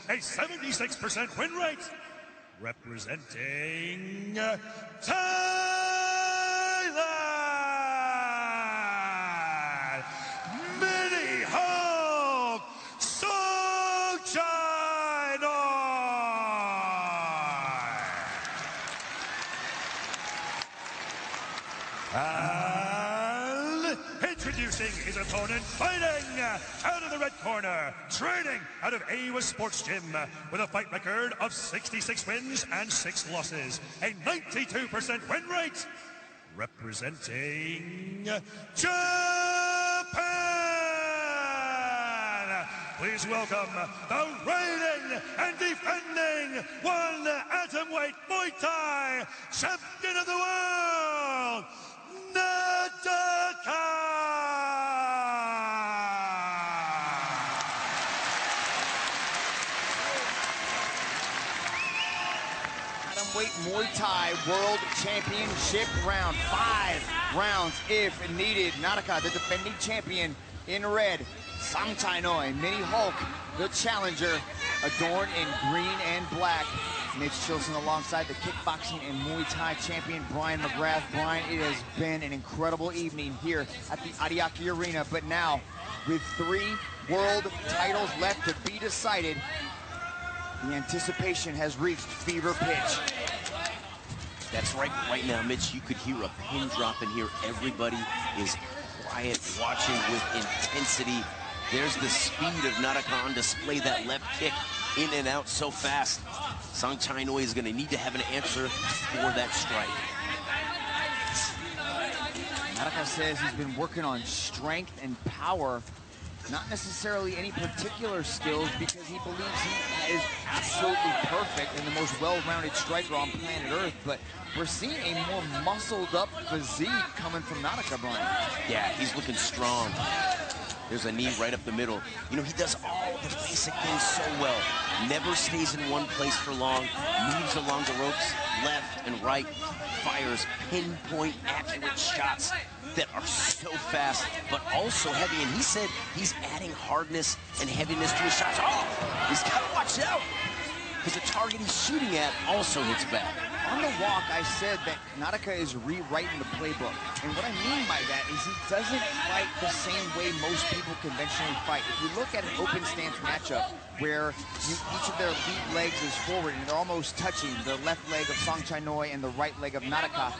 a 76% win rate. Representing Thailand, Mini Hulk Songchainoi. And introducing his opponent, fighting out of the red corner, training out of Awa Sports Gym with a fight record of 66 wins and 6 losses, a 92% win rate, representing Japan. Please welcome the reigning and defending one atomweight Muay Thai champion of the world, Nadaka! Atomweight Muay Thai World Championship round. 5 rounds if needed. Nadaka, the defending champion, in red. Songchainoi, Mini Hulk, the challenger, adorned in green and black. Mitch Chilson alongside the kickboxing and Muay Thai champion Brian McGrath. Brian, it has been an incredible evening here at the Ariake Arena, but now with 3 world titles left to be decided, the anticipation has reached fever pitch. That's right. Right now, Mitch, you could hear a pin drop in here. Everybody is quiet, watching with intensity. There's the speed of Nadaka on display, that left kick in and out so fast. Songchainoi is going to need to have an answer for that strike. Nadaka says he's been working on strength and power, not necessarily any particular skills, because he believes he is absolutely perfect and the most well-rounded striker on planet Earth, but we're seeing a more muscled-up physique coming from Nadaka, Brian. Yeah, he's looking strong. There's a knee right up the middle. You know, he does all the basic things so well. Never stays in one place for long. Moves along the ropes, left and right. Fires pinpoint accurate shots that are so fast, but also heavy. And he said he's adding hardness and heaviness to his shots. Oh, he's got to watch out, because the target he's shooting at also hits back. On the walk, I said that Nadaka is rewriting the playbook. And what I mean by that is he doesn't fight the same way most people conventionally fight. If you look at an open stance matchup where each of their lead legs is forward and they're almost touching, the left leg of Songchainoi and the right leg of Nadaka,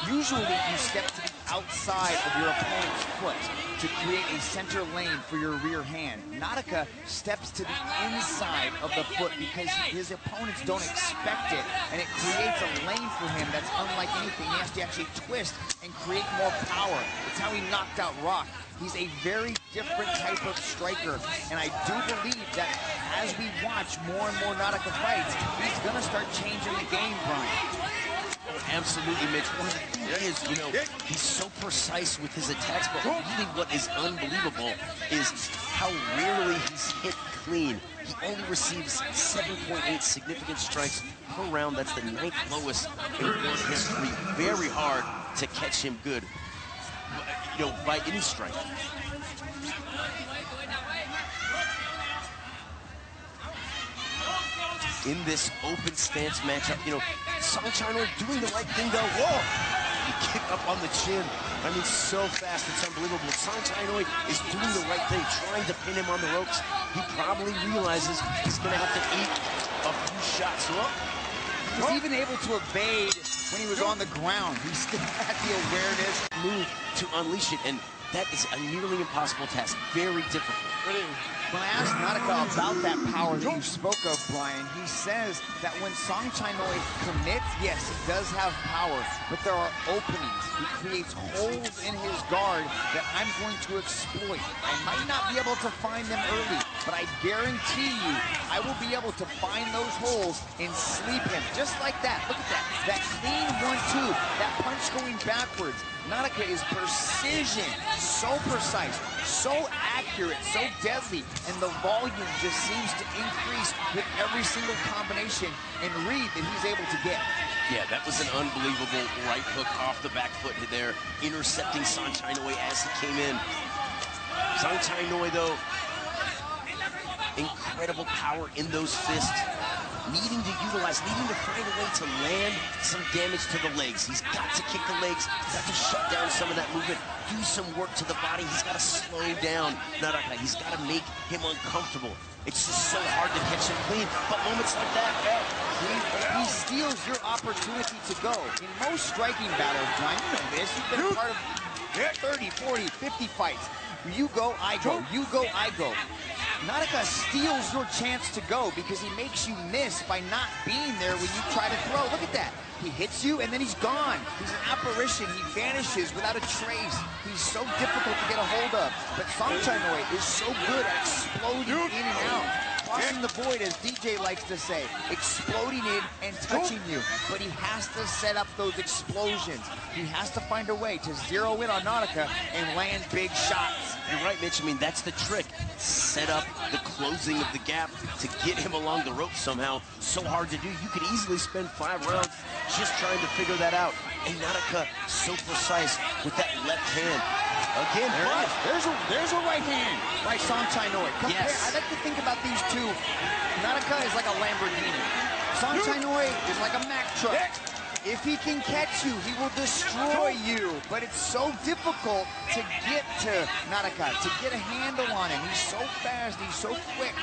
usually you step to the outside of your opponent's foot to create a center lane for your rear hand. Nadaka steps to the inside of the foot because his opponents don't expect it, and it creates a lane for him that's unlike anything. He has to actually twist and create more power. It's how he knocked out Rock. He's a very different type of striker, and I do believe that as we watch more and more Nadaka fights, he's gonna start changing the game, Brian. Oh, absolutely, Mitch. One of the things is, you know, he's so precise with his attacks, but really what is unbelievable is how rarely he's hit clean. He only receives 7.8 significant strikes per round. That's the 9th lowest in world history. Very hard to catch him good, you know, by any strike. In this open stance matchup, you know, Songchainoi doing the right thing though. Whoa! He kicked up on the chin. I mean, so fast, it's unbelievable. Songchainoi is doing the right thing, trying to pin him on the ropes. He probably realizes he's gonna have to eat a few shots. He's even able to evade when he was on the ground. He still had the awareness. Move to unleash it, and that is a nearly impossible task. Very difficult. When I asked Nadaka about that power that you spoke of, Brian, he says that when Songchainoi commits, yes, he does have power, but there are openings. He creates holes in his guard that I'm going to exploit. I might not be able to find them early, but I guarantee you I will be able to find those holes and sleep him. Just like that. Look at that. That clean 1-2, that punch going backwards. Nadaka is precision, so precise, so accurate, so deadly, and the volume just seems to increase with every single combination and read that he's able to get. Yeah, that was an unbelievable right hook off the back foot there, intercepting Songchainoi as he came in. Songchainoi, though, incredible incredible power in those fists. Needing to find a way to land some damage to the legs. He's got to kick the legs, he's got to shut down some of that movement, do some work to the body. He's got to slow down Nadaka. He's got to make him uncomfortable. It's just so hard to catch him clean, but moments like that, he steals your opportunity to go. In most striking battles, John, you know this, you've been a part of 30, 40, 50 fights. You go, I go. You go, I go. Nadaka steals your chance to go because he makes you miss by not being there when you try to throw. Look at that. He hits you, and then he's gone. He's an apparition. He vanishes without a trace. He's so difficult to get a hold of. But Songchainoi is so good at exploding in and out. Crossing the void, as DJ likes to say. Exploding in and touching you. But he has to set up those explosions. He has to find a way to zero in on Nadaka and land big shots. You're right, Mitch. I mean, that's the trick. Set up the closing of the gap to get him along the rope somehow. So hard to do. You could easily spend 5 rounds just trying to figure that out. And Nadaka, so precise with that left hand. Again, there's a right hand by Songchainoi. Yes. I like to think about these two. Nadaka is like a Lamborghini. Songchainoi is like a Mack truck. If he can catch you, he will destroy you. But it's so difficult to get to Nadaka, to get a handle on him. He's so fast, he's so quick,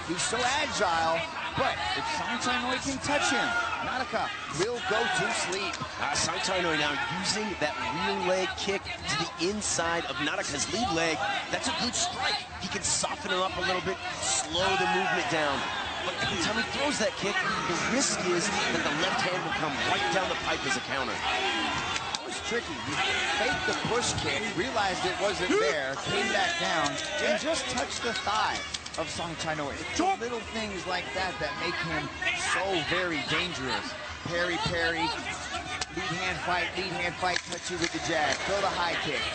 he's so agile. But if Songchainoi can touch him, Nadaka will go to sleep. Songchainoi now using that rear leg kick to the inside of Nadaka's lead leg. That's a good strike. He can soften him up a little bit, slow the movement down. But every time he throws that kick, the risk is that the left hand will come right down the pipe as a counter. That was tricky. He faked the push kick, realized it wasn't there, came back down, and just touched the thigh of Songchainoi. It's the little things like that that make him so very dangerous. Parry, lead hand fight, touch you with the jab, throw the high kick.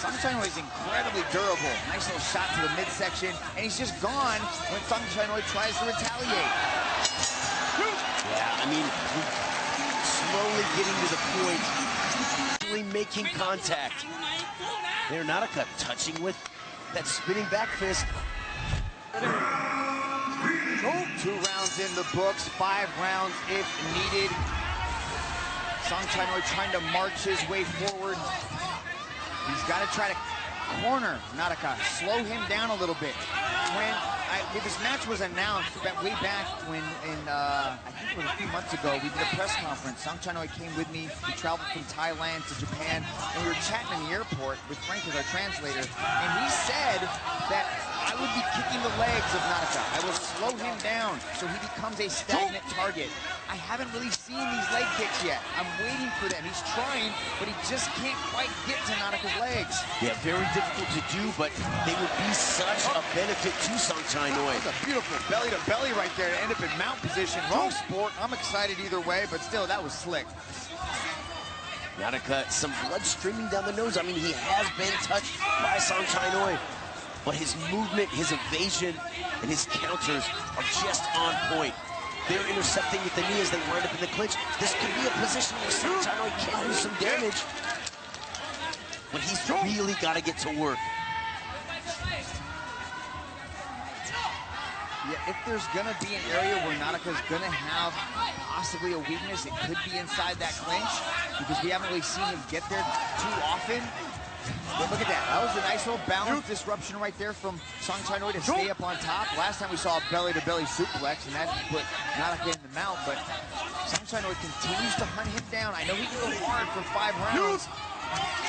Songchainoi is incredibly durable. Nice little shot to the midsection, and he's just gone when Songchainoi tries to retaliate. Yeah, I mean, slowly getting to the point, really making contact. There, Nadaka touching with that spinning back fist. 2 rounds in the books, 5 rounds if needed. Songchainoi trying to march his way forward. He's got to try to corner Nadaka, slow him down a little bit. When this match was announced way back when, I think it was a few months ago, we did a press conference. Songchainoi came with me. We traveled from Thailand to Japan, and we were chatting in the airport with Frank as our translator, and he said that I would be kicking the legs of Nadaka. I will slow him down so he becomes a stagnant target. I haven't really seen these leg kicks yet. I'm waiting for them. He's trying, but he just can't quite get to Nadaka's legs. Yeah, very difficult to do, but they would be such a benefit to Songchainoi. That's a beautiful belly-to-belly right there to end up in mount position. Wrong sport. I'm excited either way, but still, that was slick. Nadaka, some blood streaming down the nose. I mean, he has been touched by Songchainoi, but his movement, his evasion, and his counters are just on point. They're intercepting with the knee as they wind up in the clinch. This could be a position where Songchainoi can do some damage, but he's really got to get to work. Yeah, if there's gonna be an area where Nadaka's gonna have possibly a weakness, it could be inside that clinch, because we haven't really seen him get there too often. But look at that. That was a nice little balance disruption right there from Songchainoi to stay up on top. Last time we saw a belly-to-belly suplex, and that put Nadaka in the mount, but Songchainoi continues to hunt him down. I know he can go hard for 5 rounds.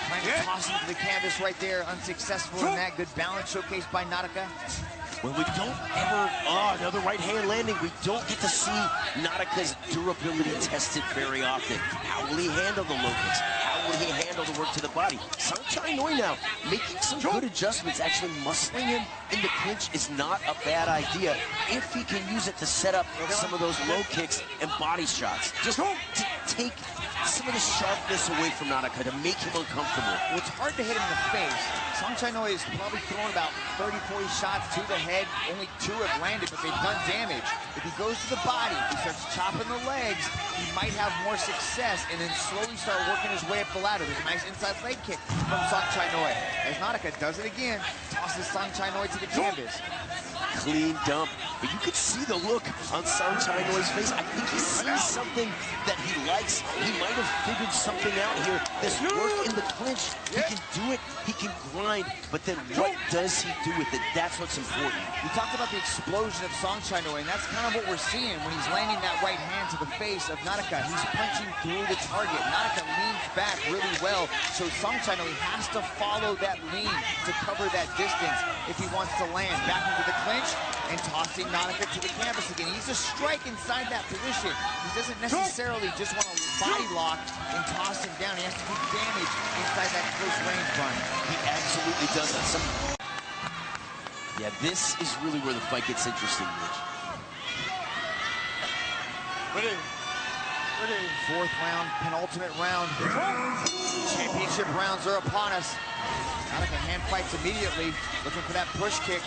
Trying to toss him to the canvas right there. Unsuccessful in that. Good balance showcased by Nadaka. When we don't ever, another right hand landing, we don't get to see Nadaka's durability tested very often. How will he handle the low kicks? How will he handle the work to the body? Songchainoi now making some good adjustments. Actually muscling him in the clinch is not a bad idea if he can use it to set up some of those low kicks and body shots. Just to take some of the sharpness away from Nadaka, to make him uncomfortable. Well, it's hard to hit him in the face. Songchainoi is probably thrown about 30, 40 shots to the head. Only 2 have landed, but they've done damage. If he goes to the body, he starts chopping the legs, he might have more success and then slowly start working his way up the ladder. There's a nice inside leg kick from Songchainoi. As Nadaka does it again, tosses Songchainoi to the canvas. clean dump. But you could see the look on Songchainoi's face. I think he sees something that he likes. He might have figured something out here. This work in the clinch, he can do it, he can grind, but then what does he do with it? That's what's important. We talked about the explosion of Songchainoi, and that's kind of what we're seeing when he's landing that right hand to the face of Nadaka. He's punching through the target. Nadaka leans back really well, so Songchainoi has to follow that lean to cover that distance if he wants to land. Back into the clinch and tossing Nadaka to the canvas again. He's a strike inside that position. He doesn't necessarily just want to body lock and toss him down. He has to do damage inside that close range run. He absolutely does that. Yeah, this is really where the fight gets interesting, Mitch. Ready. Fourth round, penultimate round. Championship rounds are upon us. Nadaka hand fights immediately, looking for that push kick.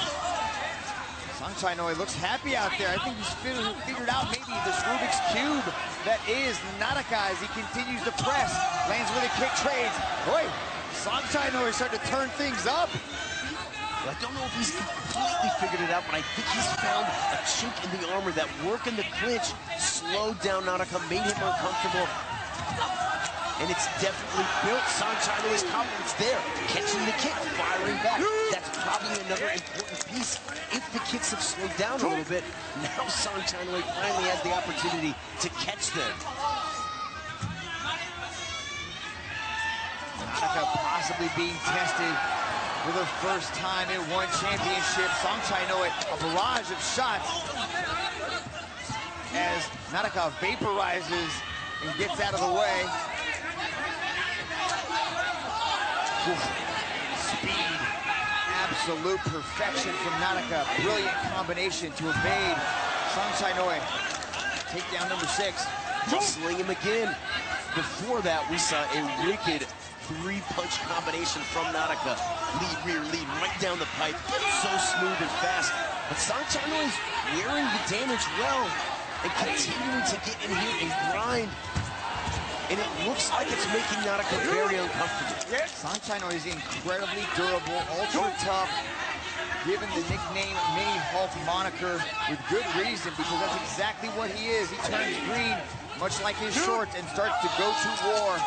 Songchainoi looks happy out there. I think he's figured out maybe this Rubik's Cube that is Nadaka as he continues to press. Lands with a kick, trades. Boy, Songchainoi is starting to turn things up. I don't know if he's completely figured it out, but I think he's found a chink in the armor. That work in the clinch slowed down Nadaka, made him uncomfortable. And it's definitely built Songchainoi's confidence there. Catching the kick, firing back. That's probably another important piece. If the kicks have slowed down a little bit, now Songchainoi finally has the opportunity to catch them. Nadaka possibly being tested for the first time in one championship. Songchainoi, a barrage of shots as Nadaka vaporizes and gets out of the way. Speed, absolute perfection from Nadaka. Brilliant combination to evade Songchainoi. Takedown number 6. Sling him again. Before that, we saw a wicked 3-punch combination from Nadaka. Lead, rear, lead, right down the pipe. So smooth and fast. But Songchainoi's wearing the damage well and continuing to get in here and grind. And it looks like it's making Nadaka very uncomfortable. Songchainoi is incredibly durable, ultra tough, given the nickname Mini Hulk moniker with good reason, because that's exactly what he is. He turns green, much like his shorts, and starts to go to war.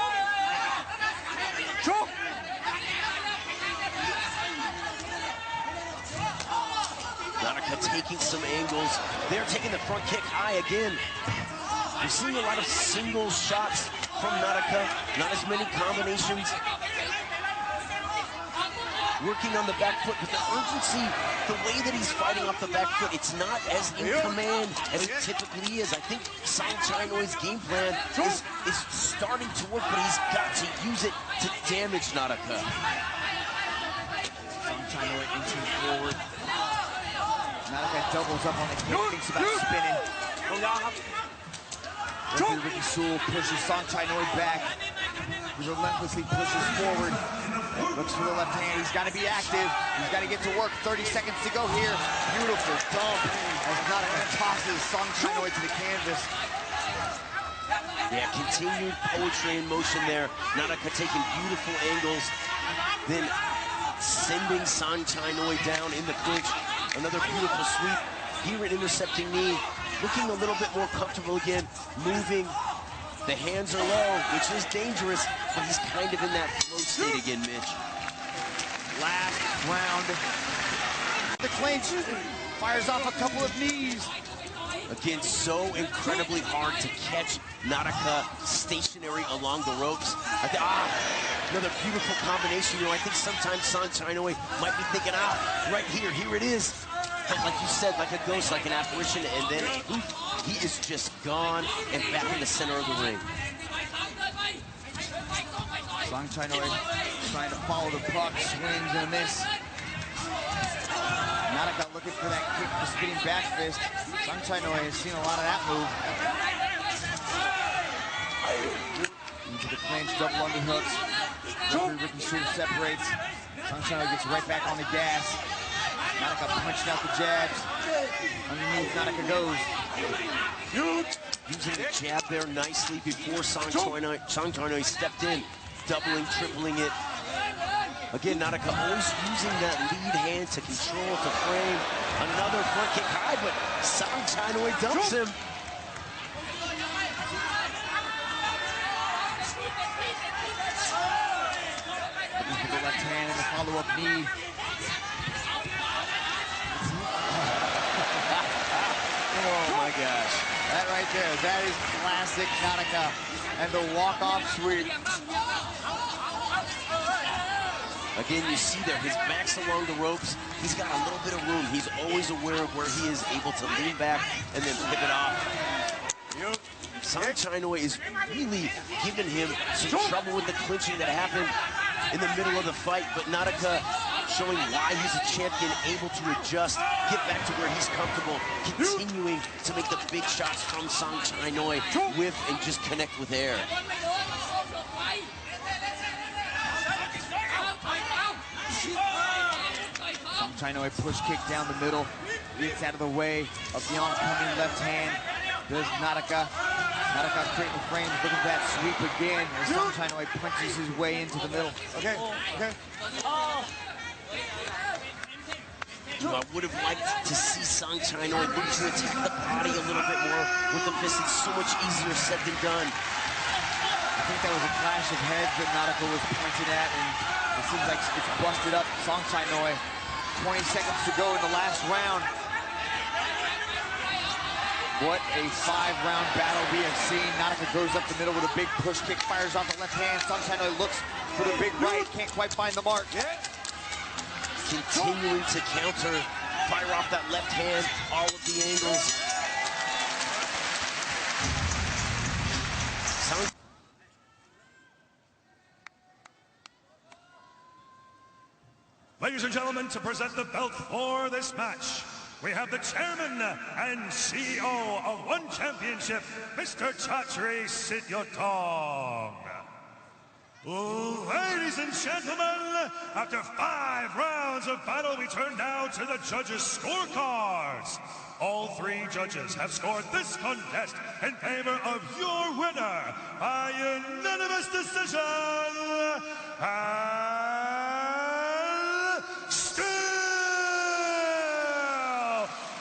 Nadaka taking some angles. They're taking the front kick high again. We're seeing a lot of single shots from Nadaka, not as many combinations. Working on the back foot, but the urgency, the way that he's fighting off the back foot, it's not as in command as it typically is. I think Songchainoi's game plan is starting to work, but he's got to use it to damage Nadaka. Songchainoi inching forward. Nadaka doubles up on the kick, thinks about spinning. Ricky Sewell pushes Songchainoi back. He relentlessly pushes forward. Looks for the left hand. He's got to be active. He's got to get to work. 30 seconds to go here. Beautiful dump as Nadaka tosses Songchainoi to the canvas. Yeah, continued poetry in motion there. Nadaka taking beautiful angles, then sending Songchainoi down in the clinch. Another beautiful sweep. Here an intercepting knee. Looking a little bit more comfortable again. Moving. The hands are low, which is dangerous, but he's kind of in that flow state again, Mitch. Last round. The clinch fires off a couple of knees. Again, so incredibly hard to catch Nadaka stationary along the ropes. Another beautiful combination. You know, I think sometimes Songchainoi might be thinking, right here it is. But like you said, like a ghost, like an apparition, and then he is just gone and back in the center of the ring. Songchainoi trying to follow the puck, swings and a miss. Nadaka looking for that kick, the spinning back fist. Songchainoi has seen a lot of that move. Into the clinch, double underhooks. Ricky Sewell separates. Songchainoi gets right back on the gas. Nadaka punching out the jabs. Underneath, Nadaka goes. Using the jab there nicely before Songchainoi stepped in, doubling, tripling it. Again, Nadaka always using that lead hand to control, to frame. Another front kick high, but Songchainoi dumps him. Looking for the left hand and the follow-up knee. Oh my gosh. That right there, that is classic Nadaka. And the walk-off sweep. Again, you see there, his back's along the ropes. He's got a little bit of room. He's always aware of where he is able to lean back and then pivot off. Songchainoi is really giving him some trouble with the clinching that happened in the middle of the fight, but Nadaka showing why he's a champion, able to adjust, get back to where he's comfortable, continuing to make the big shots from Songchainoi, whiff and just connect with air. Songchainoi push kick down the middle, gets out of the way of the oncoming left hand. Does Nadaka. Nadaka creating frames, looking for that sweep again as Songchainoi punches his way into the middle. Okay. I would have liked to see Songchainoi look to attack the body a little bit more with the fist. It's so much easier said than done. I think that was a clash of heads that Nadaka was pointing at, and it seems like it's busted up. Songchainoi, 20 seconds to go in the last round. What a 5-round battle we have seen. Nadaka goes up the middle with a big push kick, fires off the left hand. Songchainoi looks for the big right, can't quite find the mark. Continuing to counter, fire off that left hand, all of the angles. Ladies and gentlemen, to present the belt for this match, we have the chairman and CEO of One Championship, Mr. Chatri Sityotong. Ladies and gentlemen, after 5 rounds of battle, we turn now to the judges' scorecards. All 3 judges have scored this contest in favor of your winner by unanimous decision. And still,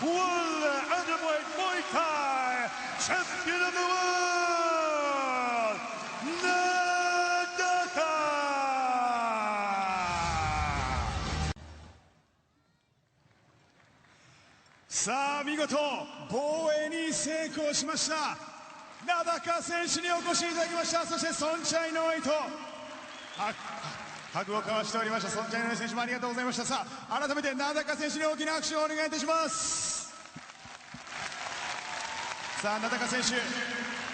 World Atomweight Muay Thai Champion of the World, Nadaka! さあ見事防衛に成功しました名高選手にお越しいただきました。そしてソンチャイノイとハグを交わしておりましたソンチャイノイ選手もありがとうございました。さあ改めて名高選手に大きな拍手をお願いいたします。さあ名高選手、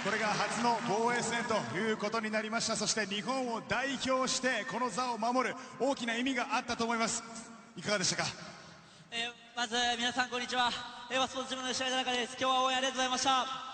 これが初の防衛戦ということになりました。そして日本を代表してこの座を守る大きな意味があったと思います。いかがでしたか。まず皆さんこんにちは。スポーツジムの吉田中です。今日は応援ありがとうございました。